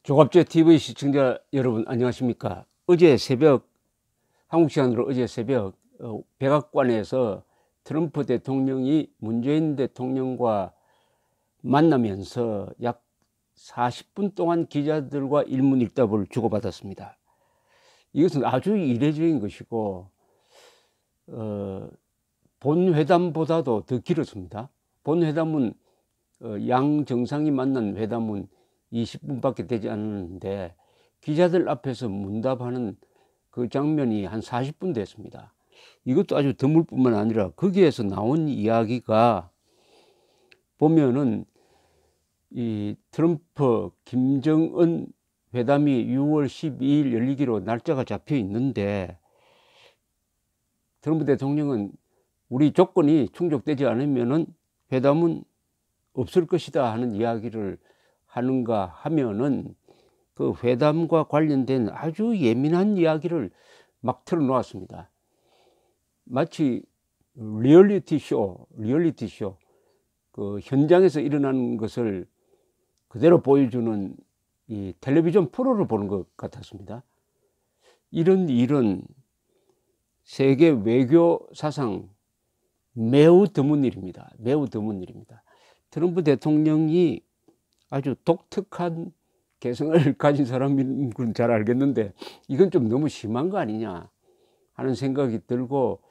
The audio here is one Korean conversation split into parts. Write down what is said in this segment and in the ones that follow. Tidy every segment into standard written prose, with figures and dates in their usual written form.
조갑제 TV 시청자 여러분 안녕하십니까. 어제 새벽 한국 시간으로 어제 새벽 백악관에서 트럼프 대통령이 문재인 대통령과 만나면서 약 40분 동안 기자들과 일문일답을 주고받았습니다. 이것은 아주 이례적인 것이고 본 회담보다도 더 길었습니다. 본 회담은 양 정상이 만난 회담은 20분밖에 되지 않았는데 기자들 앞에서 문답하는 그 장면이 한 40분 됐습니다. 이것도 아주 드물 뿐만 아니라 거기에서 나온 이야기가 보면은 이 트럼프 김정은 회담이 6월 12일 열리기로 날짜가 잡혀 있는데 트럼프 대통령은 우리 조건이 충족되지 않으면은 회담은 없을 것이다 하는 이야기를 하는가 하면은 그 회담과 관련된 아주 예민한 이야기를 막 틀어놓았습니다. 마치 리얼리티 쇼 그 현장에서 일어나는 것을 그대로 보여주는 이 텔레비전 프로를 보는 것 같았습니다. 이런 일은 세계 외교 사상 매우 드문 일입니다. 매우 드문 일입니다. 트럼프 대통령이 아주 독특한 개성을 가진 사람인 건 잘 알겠는데 이건 좀 너무 심한 거 아니냐 하는 생각이 들고,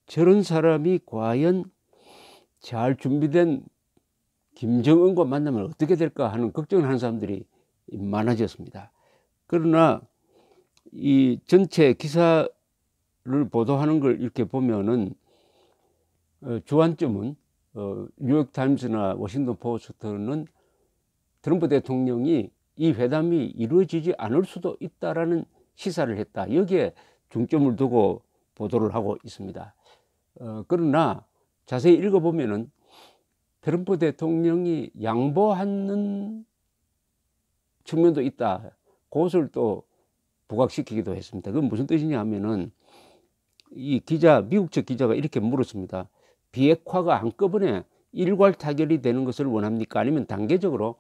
저런 사람이 과연 잘 준비된 김정은과 만나면 어떻게 될까 하는 걱정을 하는 사람들이 많아졌습니다. 그러나 이 전체 기사를 보도하는 걸 이렇게 보면은 주안점은 뉴욕타임스나 워싱턴 포스트는 트럼프 대통령이 이 회담이 이루어지지 않을 수도 있다라는 시사를 했다, 여기에 중점을 두고 보도를 하고 있습니다. 그러나 자세히 읽어보면은 트럼프 대통령이 양보하는 측면도 있다, 그것을 또 부각시키기도 했습니다. 그건 무슨 뜻이냐 하면은 이 미국 측 기자가 이렇게 물었습니다. 비핵화가 한꺼번에 일괄 타결이 되는 것을 원합니까? 아니면 단계적으로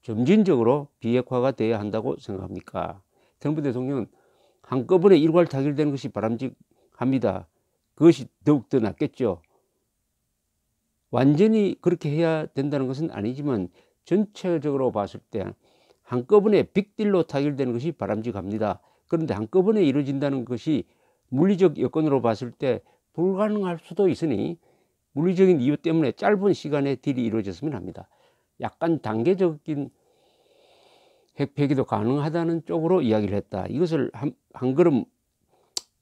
점진적으로 비핵화가 돼야 한다고 생각합니까? 트럼프 대통령은 한꺼번에 일괄 타결되는 것이 바람직합니다. 그것이 더욱더 낫겠죠. 완전히 그렇게 해야 된다는 것은 아니지만 전체적으로 봤을 때 한꺼번에 빅딜로 타결되는 것이 바람직합니다. 그런데 한꺼번에 이루어진다는 것이 물리적 여건으로 봤을 때 불가능할 수도 있으니 물리적인 이유 때문에 짧은 시간에 딜이 이루어졌으면 합니다. 약간 단계적인 핵폐기도 가능하다는 쪽으로 이야기를 했다. 이것을 한 걸음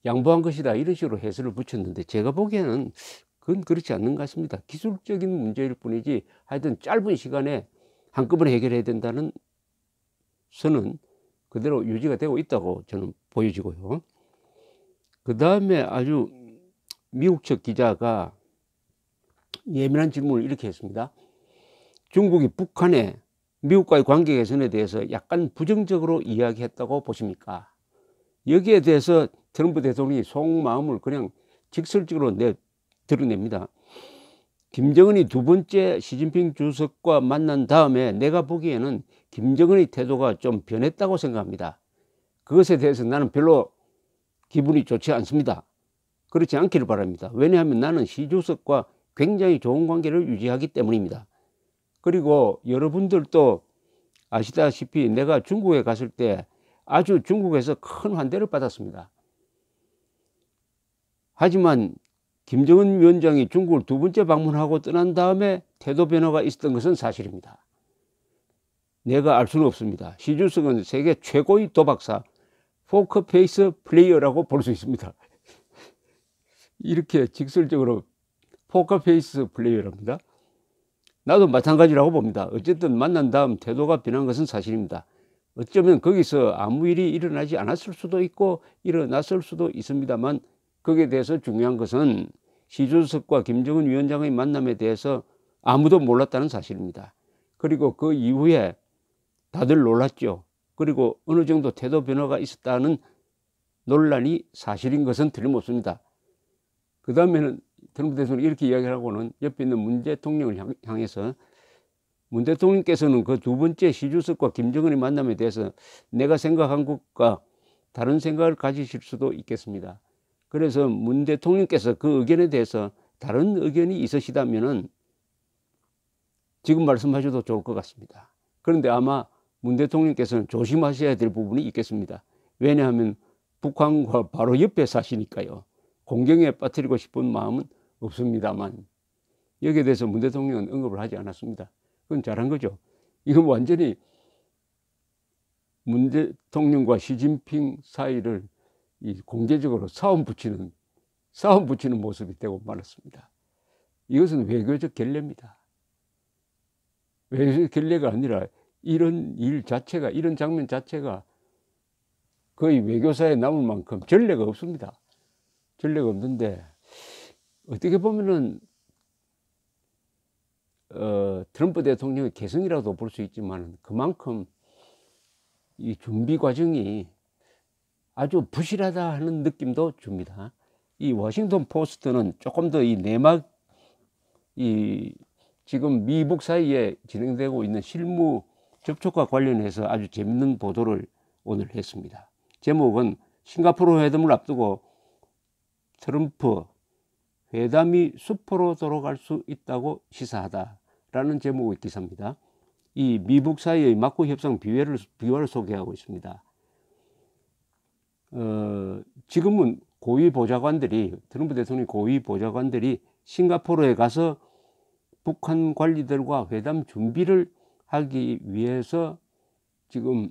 양보한 것이다, 이런 식으로 해설을 붙였는데 제가 보기에는 그건 그렇지 않는 것 같습니다. 기술적인 문제일 뿐이지 하여튼 짧은 시간에 한꺼번에 해결해야 된다는 선은 그대로 유지가 되고 있다고 저는 보여지고요. 그 다음에 아주 미국 측 기자가 예민한 질문을 이렇게 했습니다. 중국이 북한의 미국과의 관계 개선에 대해서 약간 부정적으로 이야기했다고 보십니까? 여기에 대해서 트럼프 대통령이 속마음을 그냥 직설적으로 드러냅니다. 김정은이 두 번째 시진핑 주석과 만난 다음에 내가 보기에는 김정은의 태도가 좀 변했다고 생각합니다. 그것에 대해서 나는 별로 기분이 좋지 않습니다. 그렇지 않기를 바랍니다. 왜냐하면 나는 시 주석과 굉장히 좋은 관계를 유지하기 때문입니다. 그리고 여러분들도 아시다시피 내가 중국에 갔을 때 아주 중국에서 큰 환대를 받았습니다. 하지만 김정은 위원장이 중국을 두 번째 방문하고 떠난 다음에 태도 변화가 있었던 것은 사실입니다. 내가 알 수는 없습니다. 시 주석은 세계 최고의 도박사, 포커페이스 플레이어라고 볼 수 있습니다. 이렇게 직설적으로 포커페이스 플레이어랍니다. 나도 마찬가지라고 봅니다. 어쨌든 만난 다음 태도가 변한 것은 사실입니다. 어쩌면 거기서 아무 일이 일어나지 않았을 수도 있고 일어났을 수도 있습니다만 거기에 대해서 중요한 것은 시 주석과 김정은 위원장의 만남에 대해서 아무도 몰랐다는 사실입니다. 그리고 그 이후에 다들 놀랐죠. 그리고 어느 정도 태도 변화가 있었다는 논란이 사실인 것은 틀림없습니다. 그 다음에는 트럼프 대통령이 이렇게 이야기하고는 옆에 있는 문 대통령을 향해서 문 대통령께서는 그 두 번째 시주석과 김정은의 만남에 대해서 내가 생각한 것과 다른 생각을 가지실 수도 있겠습니다. 그래서 문 대통령께서 그 의견에 대해서 다른 의견이 있으시다면은 지금 말씀하셔도 좋을 것 같습니다. 그런데 아마 문 대통령께서는 조심하셔야 될 부분이 있겠습니다. 왜냐하면 북한과 바로 옆에 사시니까요. 공경에 빠뜨리고 싶은 마음은 없습니다만 여기에 대해서 문 대통령은 언급을 하지 않았습니다. 그건 잘한 거죠. 이건 완전히 문 대통령과 시진핑 사이를 공개적으로 싸움 붙이는 모습이 되고 말았습니다. 이것은 외교적 결례입니다. 외교적 결례가 아니라 이런 일 자체가, 이런 장면 자체가 거의 외교사에 남을 만큼 전례가 없습니다. 전례가 없는데 어떻게 보면은 트럼프 대통령의 개성이라도 볼 수 있지만 그만큼 이 준비 과정이 아주 부실하다 하는 느낌도 줍니다. 이 워싱턴 포스트는 조금 더 이 내막 지금 미북 사이에 진행되고 있는 실무 접촉과 관련해서 아주 재밌는 보도를 오늘 했습니다. 제목은 싱가포르 회담을 앞두고 트럼프 회담이 수포로 돌아갈 수 있다고 시사하다라는 제목의 기사입니다. 이 미북 사이의 막후 협상 비화를 소개하고 있습니다. 지금은 고위 보좌관들이, 트럼프 대통령 고위 보좌관들이 싱가포르에 가서 북한 관리들과 회담 준비를 하기 위해서 지금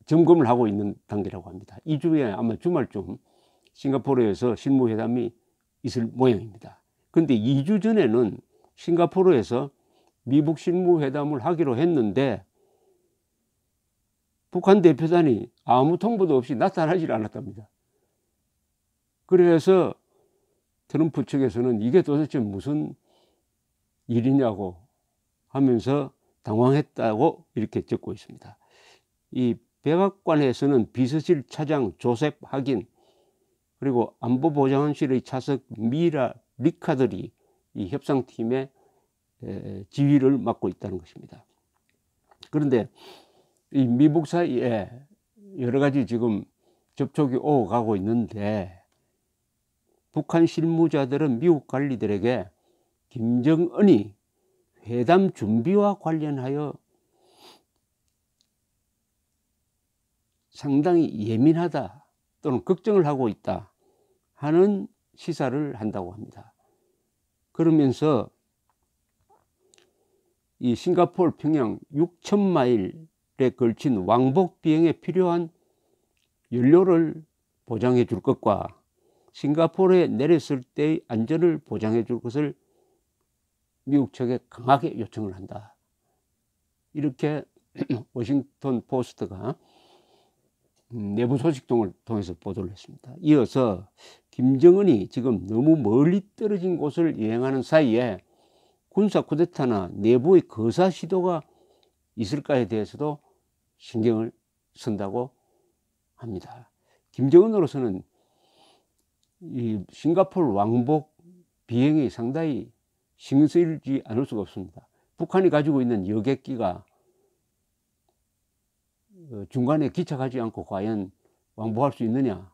점검을 하고 있는 단계라고 합니다. 2주에 아마 주말쯤 싱가포르에서 실무회담이 있을 모양입니다. 그런데 2주 전에는 싱가포르에서 미북 실무회담을 하기로 했는데 북한 대표단이 아무 통보도 없이 나타나질 않았답니다. 그래서 트럼프 측에서는 이게 도대체 무슨 일이냐고 하면서 당황했다고 이렇게 적고 있습니다. 이 백악관에서는 비서실 차장 조셉 하긴 그리고 안보보좌관실의 차석 미라 리카들이 이 협상팀의 지휘를 맡고 있다는 것입니다. 그런데 이 미북 사이에 여러 가지 지금 접촉이 오가고 있는데 북한 실무자들은 미국 관리들에게 김정은이 회담 준비와 관련하여 상당히 예민하다 또는 걱정을 하고 있다 하는 시사를 한다고 합니다. 그러면서 이 싱가포르 평양 6,000마일에 걸친 왕복 비행에 필요한 연료를 보장해 줄 것과 싱가포르에 내렸을 때의 안전을 보장해 줄 것을 미국 측에 강하게 요청을 한다. 이렇게 워싱턴 포스트가 내부 소식통을 통해서 보도를 했습니다. 이어서 김정은이 지금 너무 멀리 떨어진 곳을 여행하는 사이에 군사 쿠데타나 내부의 거사 시도가 있을까에 대해서도 신경을 쓴다고 합니다. 김정은으로서는 이 싱가포르 왕복 비행이 상당히 신경 쓰이지 않을 수가 없습니다. 북한이 가지고 있는 여객기가 중간에 기착하지 않고 과연 왕복할 수 있느냐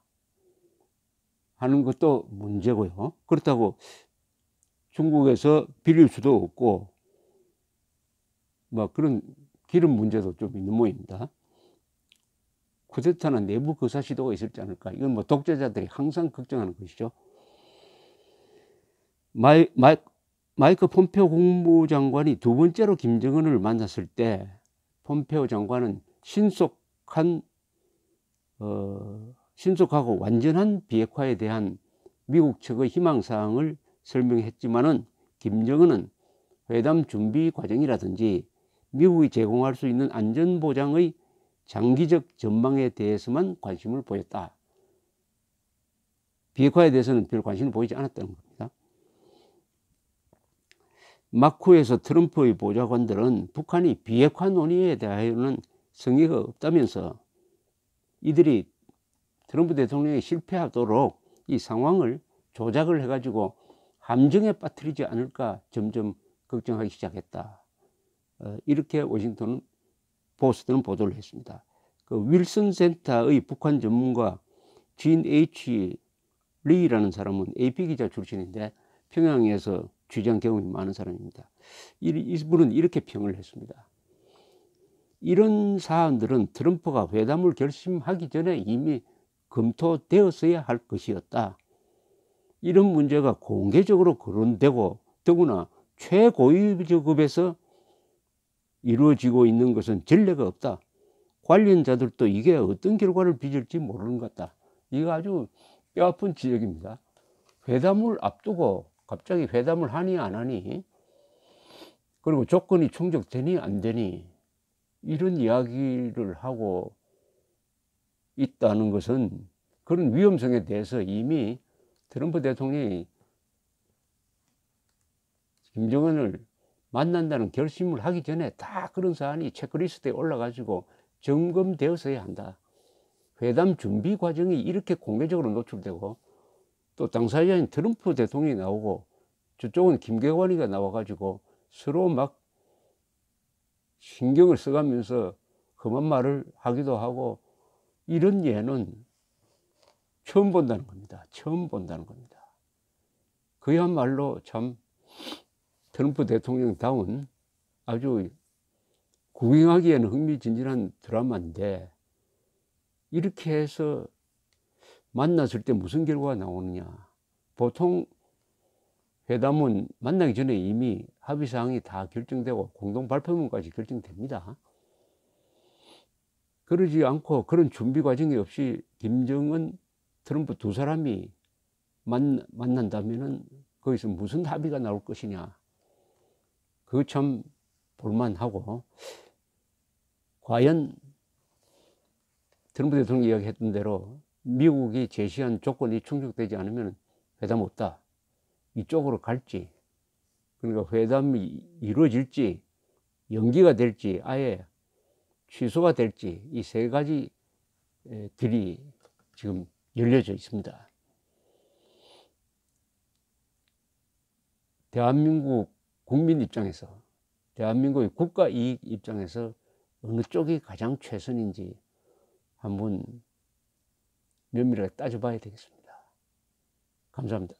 하는 것도 문제고요. 그렇다고 중국에서 빌릴 수도 없고 뭐 그런 기름 문제도 좀 있는 모양입니다. 쿠데타나 내부 거사 시도가 있을지 않을까. 이건 뭐 독재자들이 항상 걱정하는 것이죠. 마이크 폼페오 국무장관이 두 번째로 김정은을 만났을 때 폼페오 장관은 신속하고 완전한 비핵화에 대한 미국 측의 희망사항을 설명했지만은 김정은은 회담 준비 과정이라든지 미국이 제공할 수 있는 안전보장의 장기적 전망에 대해서만 관심을 보였다. 비핵화에 대해서는 별 관심을 보이지 않았다는 겁니다. 마쿠에서 트럼프의 보좌관들은 북한이 비핵화 논의에 대하여는 성의가 없다면서 이들이 트럼프 대통령이 실패하도록 이 상황을 조작을 해가지고 함정에 빠뜨리지 않을까 점점 걱정하기 시작했다. 이렇게 워싱턴 포스트는 보도를 했습니다. 그 윌슨 센터의 북한 전문가 진 H. 리라는 사람은 AP 기자 출신인데 평양에서 취재한 경험이 많은 사람입니다. 이분은 이렇게 평을 했습니다. 이런 사안들은 트럼프가 회담을 결심하기 전에 이미 검토되었어야 할 것이었다. 이런 문제가 공개적으로 거론되고 더구나 최고위급에서 이루어지고 있는 것은 전례가 없다. 관련자들도 이게 어떤 결과를 빚을지 모르는 것 같다. 이거 아주 뼈아픈 지적입니다. 회담을 앞두고 갑자기 회담을 하니 안 하니, 그리고 조건이 충족되니 안 되니, 이런 이야기를 하고 있다는 것은 그런 위험성에 대해서 이미 트럼프 대통령이 김정은을 만난다는 결심을 하기 전에 다 그런 사안이 체크리스트에 올라가지고 점검되었어야 한다. 회담 준비 과정이 이렇게 공개적으로 노출되고 또 당사자인 트럼프 대통령이 나오고 저쪽은 김계관이가 나와가지고 서로 막 신경을 써가면서 험한 말을 하기도 하고, 이런 예는 처음 본다는 겁니다. 처음 본다는 겁니다. 그야말로 참 트럼프 대통령다운 아주 구경하기에는 흥미진진한 드라마인데, 이렇게 해서 만났을 때 무슨 결과가 나오느냐. 보통 회담은 만나기 전에 이미 합의사항이 다 결정되고 공동 발표문까지 결정됩니다. 그러지 않고 그런 준비 과정이 없이 김정은, 트럼프 두 사람이 만난다면은 거기서 무슨 합의가 나올 것이냐. 그거 참 볼만하고, 과연 트럼프 대통령이 이야기했던 대로 미국이 제시한 조건이 충족되지 않으면 회담 없다, 이쪽으로 갈지, 그러니까 회담이 이루어질지 연기가 될지 아예 취소가 될지, 이 세 가지 길이 지금 열려져 있습니다. 대한민국 국민 입장에서, 대한민국의 국가 이익 입장에서 어느 쪽이 가장 최선인지 한번 면밀하게 따져봐야 되겠습니다. 감사합니다.